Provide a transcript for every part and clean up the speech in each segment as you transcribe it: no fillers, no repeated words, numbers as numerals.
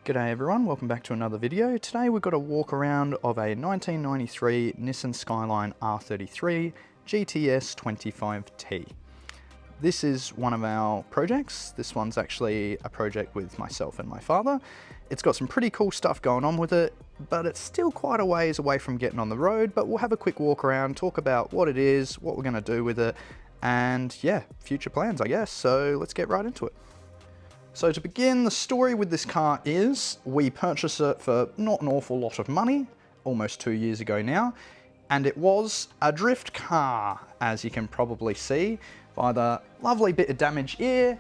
G'day everyone, welcome back to another video. Today we've got a walk around of a 1993 Nissan Skyline R33 GTS25T. This is one of our projects. This one's actually a project with myself and my father. It's got some pretty cool stuff going on with it, but it's still quite a ways away from getting on the road, but we'll have a quick walk around, talk about what it is, what we're going to do with it, and yeah, future plans I guess. So let's get right into it. So to begin, the story with this car is we purchased it for not an awful lot of money, almost 2 years ago now, and it was a drift car, as you can probably see by the lovely bit of damage here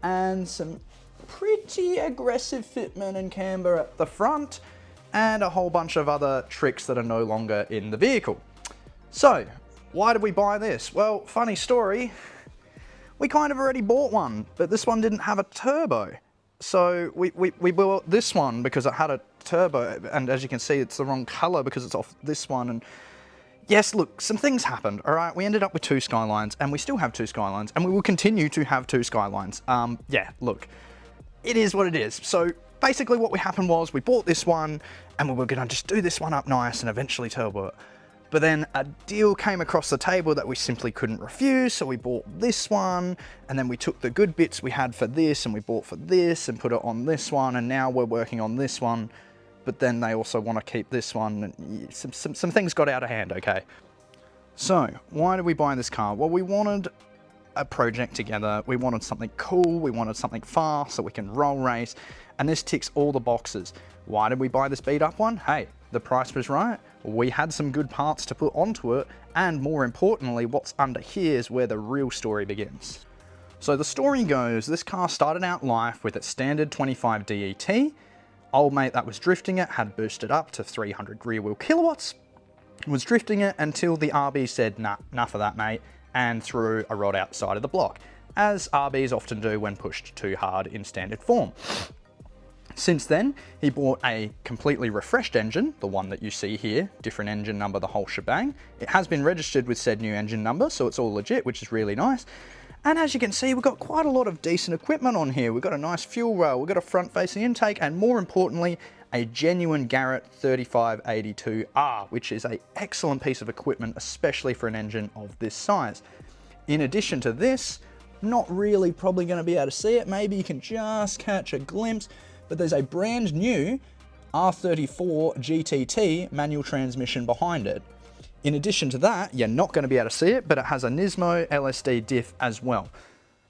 and some pretty aggressive fitment and camber at the front and a whole bunch of other tricks that are no longer in the vehicle. So why did we buy this? Well, funny story. We kind of already bought one, but this one didn't have a turbo. So we bought this one because it had a turbo, and as you can see, it's the wrong color because it's off this one. And yes, look, some things happened, all right? We ended up with two Skylines, and we still have two Skylines, and we will continue to have two Skylines. Yeah, look, it is what it is. So basically what happened was we bought this one, and we were gonna just do this one up nice and eventually turbo it. But then a deal came across the table that we simply couldn't refuse, so we bought this one, and then we took the good bits we had for this and we bought for this and put it on this one, and now we're working on this one, but then they also want to keep this one, and some things got out of hand, okay? So, why did we buy this car? Well, we wanted a project together, we wanted something cool, we wanted something fast so we can roll race, and this ticks all the boxes. Why did we buy this beat up one? Hey, the price was right, we had some good parts to put onto it, and more importantly, what's under here is where the real story begins. So the story goes, this car started out life with its standard 25 DET. Old mate that was drifting it had boosted up to 300 rear wheel kilowatts, was drifting it until the RB said, nah, enough of that mate, and threw a rod outside of the block, as RBs often do when pushed too hard in standard form. Since then, he bought a completely refreshed engine, the one that you see here, different engine number, the whole shebang. It has been registered with said new engine number, so it's all legit, which is really nice. And as you can see, we've got quite a lot of decent equipment on here. We've got a nice fuel rail, we've got a front-facing intake, and more importantly, a genuine Garrett 3582R, which is an excellent piece of equipment, especially for an engine of this size. In addition to this, not really probably going to be able to see it, maybe you can just catch a glimpse, but there's a brand new R34 GTT manual transmission behind it. In addition to that, you're not going to be able to see it, but it has a Nismo LSD diff as well.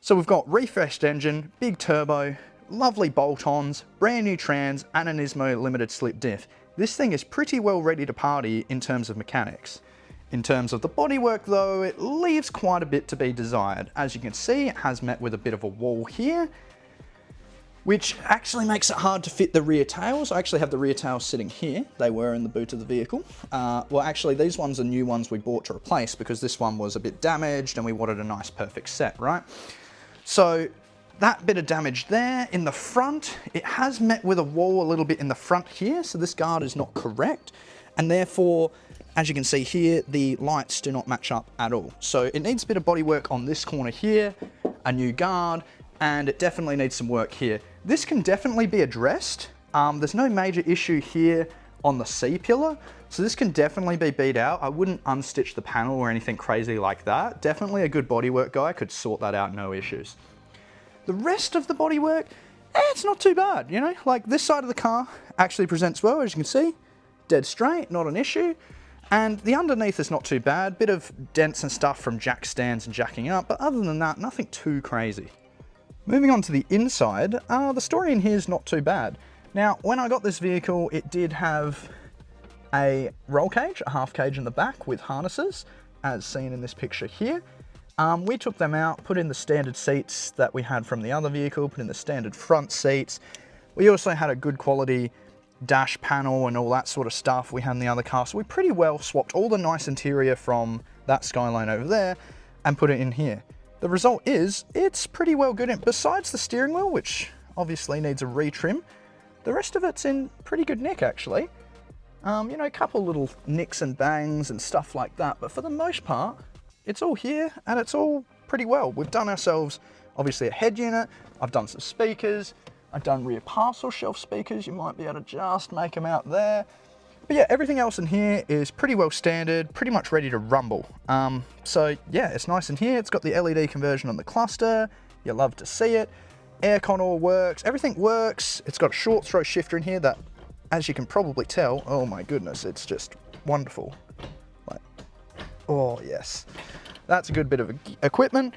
So we've got refreshed engine, big turbo, lovely bolt-ons, brand new trans, and a Nismo limited slip diff. This thing is pretty well ready to party in terms of mechanics. In terms of the bodywork though, it leaves quite a bit to be desired. As you can see, it has met with a bit of a wall here, which actually makes it hard to fit the rear tails. I actually have the rear tails sitting here. They were in the boot of the vehicle. Well, actually, these ones are new ones we bought to replace because this one was a bit damaged and we wanted a nice perfect set, right? So that bit of damage there. In the front, it has met with a wall a little bit in the front here, so this guard is not correct, and therefore, as you can see here, the lights do not match up at all. So it needs a bit of bodywork on this corner here, a new guard, and it definitely needs some work here. This can definitely be addressed. There's no major issue here on the C-pillar, so this can definitely be beat out. I wouldn't unstitch the panel or anything crazy like that. Definitely a good bodywork guy could sort that out, no issues. The rest of the bodywork, it's not too bad, you know? Like this side of the car actually presents well, as you can see. Dead straight, not an issue. And the underneath is not too bad. Bit of dents and stuff from jack stands and jacking up, but other than that, nothing too crazy. Moving on to the inside, the story in here is not too bad. Now, when I got this vehicle, it did have a roll cage, a half cage in the back with harnesses, as seen in this picture here. We took them out, put in the standard seats that we had from the other vehicle, put in the standard front seats. We also had a good quality dash panel and all that sort of stuff we had in the other car, so we pretty well swapped all the nice interior from that Skyline over there and put it in here. The result is, it's pretty well good. Besides the steering wheel, which obviously needs a retrim, the rest of it's in pretty good nick actually. You know, a couple little nicks and bangs and stuff like that, but for the most part, it's all here and it's all pretty well. We've done ourselves, obviously, a head unit. I've done some speakers. I've done rear parcel shelf speakers. You might be able to just make them out there. But yeah, everything else in here is pretty well standard, pretty much ready to rumble. So yeah, it's nice in here. It's got the LED conversion on the cluster. You love to see it. Aircon all works, everything works. It's got a short throw shifter in here that, as you can probably tell, oh my goodness, it's just wonderful. Like, oh yes, that's a good bit of equipment.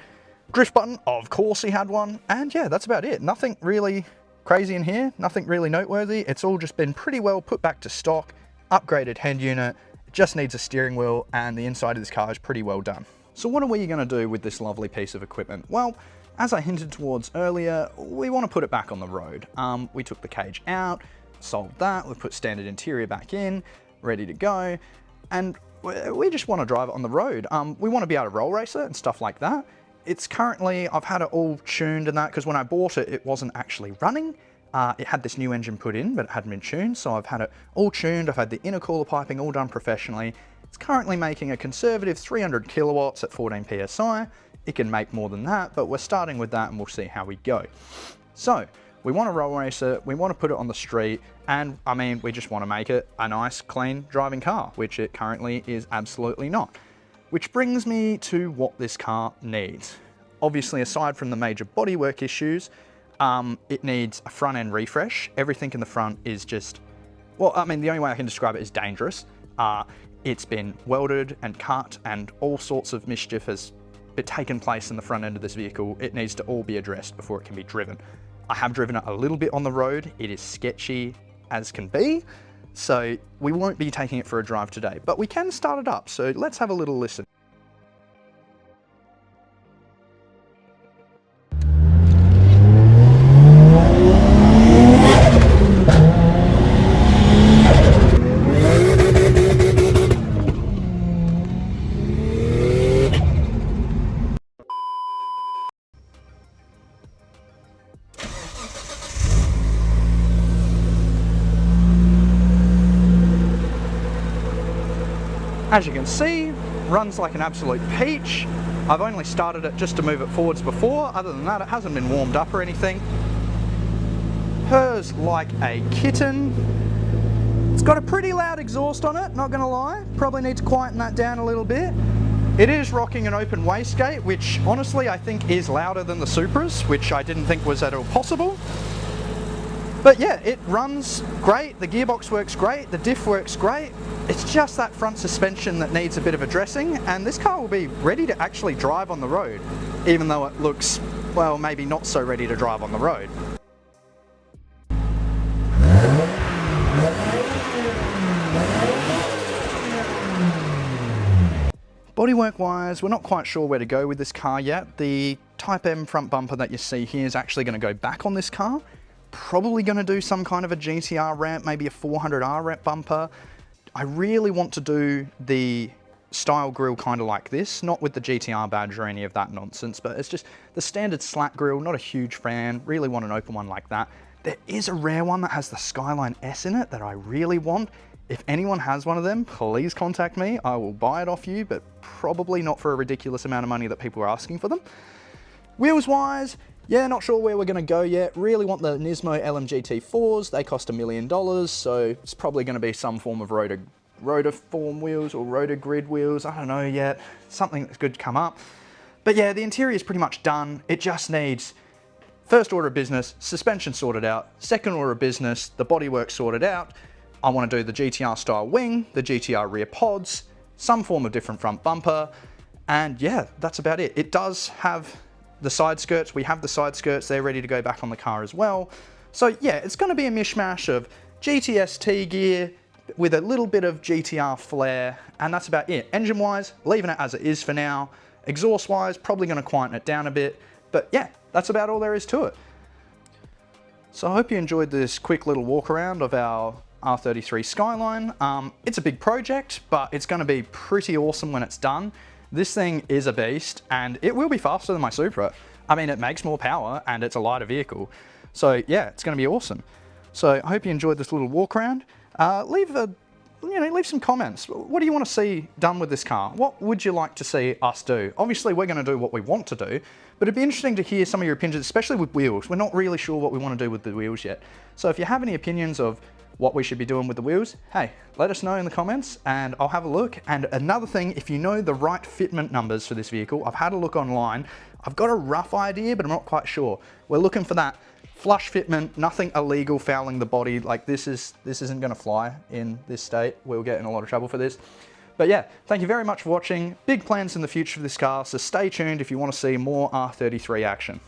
Drift button, of course he had one. And yeah, that's about it. Nothing really crazy in here, nothing really noteworthy. It's all just been pretty well put back to stock. Upgraded head unit, it just needs a steering wheel, and the inside of this car is pretty well done. So what are we going to do with this lovely piece of equipment? Well, as I hinted towards earlier, we want to put it back on the road. We took the cage out, solved that, we put standard interior back in, ready to go, and we just want to drive it on the road. We want to be able to roll race it and stuff like that. It's currently, I've had it all tuned and that, because when I bought it, it wasn't actually running. It had this new engine put in, but it hadn't been tuned, so I've had it all tuned. I've had the intercooler piping all done professionally. It's currently making a conservative 300 kilowatts at 14 PSI. It can make more than that, but we're starting with that and we'll see how we go. So we want to roll race it, we want to put it on the street, and I mean, we just want to make it a nice, clean driving car, which it currently is absolutely not. Which brings me to what this car needs. Obviously, aside from the major bodywork issues, it needs a front end refresh. Everything in the front is just, well, I mean, the only way I can describe it is dangerous. It's been welded and cut and all sorts of mischief has taken place in the front end of this vehicle. It needs to all be addressed before it can be driven. I have driven it a little bit on the road. It is sketchy as can be. So we won't be taking it for a drive today, but we can start it up. So let's have a little listen. As you can see, runs like an absolute peach. I've only started it just to move it forwards before. Other than that, it hasn't been warmed up or anything. Purrs like a kitten. It's got a pretty loud exhaust on it, not gonna lie. Probably need to quieten that down a little bit. It is rocking an open wastegate, which honestly I think is louder than the Supras, which I didn't think was at all possible. But yeah, it runs great, the gearbox works great, the diff works great. It's just that front suspension that needs a bit of addressing, and this car will be ready to actually drive on the road, even though it looks, well, maybe not so ready to drive on the road. Bodywork wise, we're not quite sure where to go with this car yet. The Type M front bumper that you see here is actually going to go back on this car. Probably going to do some kind of a GTR ramp, maybe a 400R ramp bumper. I really want to do the style grille kind of like this, not with the GTR badge or any of that nonsense, but it's just the standard slat grille, not a huge fan, really want an open one like that. There is a rare one that has the Skyline S in it that I really want. If anyone has one of them, please contact me. I will buy it off you, but probably not for a ridiculous amount of money that people are asking for them. Wheels wise, yeah, not sure where we're going to go yet. Really want the Nismo LMGT4s. They cost $1 million, so it's probably going to be some form of rotor form wheels or rotor grid wheels. I don't know yet. Something that's good to come up. But yeah, the interior is pretty much done. It just needs first order of business, suspension sorted out. Second order of business, the bodywork sorted out. I want to do the GTR style wing, the GTR rear pods, some form of different front bumper. And yeah, that's about it. It does have the side skirts. We have the side skirts. They're ready to go back on the car as well. So yeah, it's going to be a mishmash of GTST gear with a little bit of GTR flair, and that's about it. Engine wise, leaving it as it is for now. Exhaust wise, probably going to quieten it down a bit, but yeah, that's about all there is to it. So I hope you enjoyed this quick little walk around of our R33 Skyline. It's a big project, but it's going to be pretty awesome when it's done. This thing is a beast, and it will be faster than my Supra. I mean, it makes more power and it's a lighter vehicle. So yeah, it's going to be awesome. So I hope you enjoyed this little walk around. Leave a you know, leave some comments. What do you want to see done with this car? What would you like to see us do? Obviously, we're going to do what we want to do, but it'd be interesting to hear some of your opinions, especially with wheels. We're not really sure what we want to do with the wheels yet. So if you have any opinions of what we should be doing with the wheels, hey, let us know in the comments and I'll have a look. And another thing, if you know the right fitment numbers for this vehicle, I've had a look online. I've got a rough idea, but I'm not quite sure. We're looking for that flush fitment, nothing illegal fouling the body. Like this isn't gonna fly in this state. We'll get in a lot of trouble for this. But yeah, thank you very much for watching. Big plans in the future for this car, so stay tuned if you want to see more R33 action.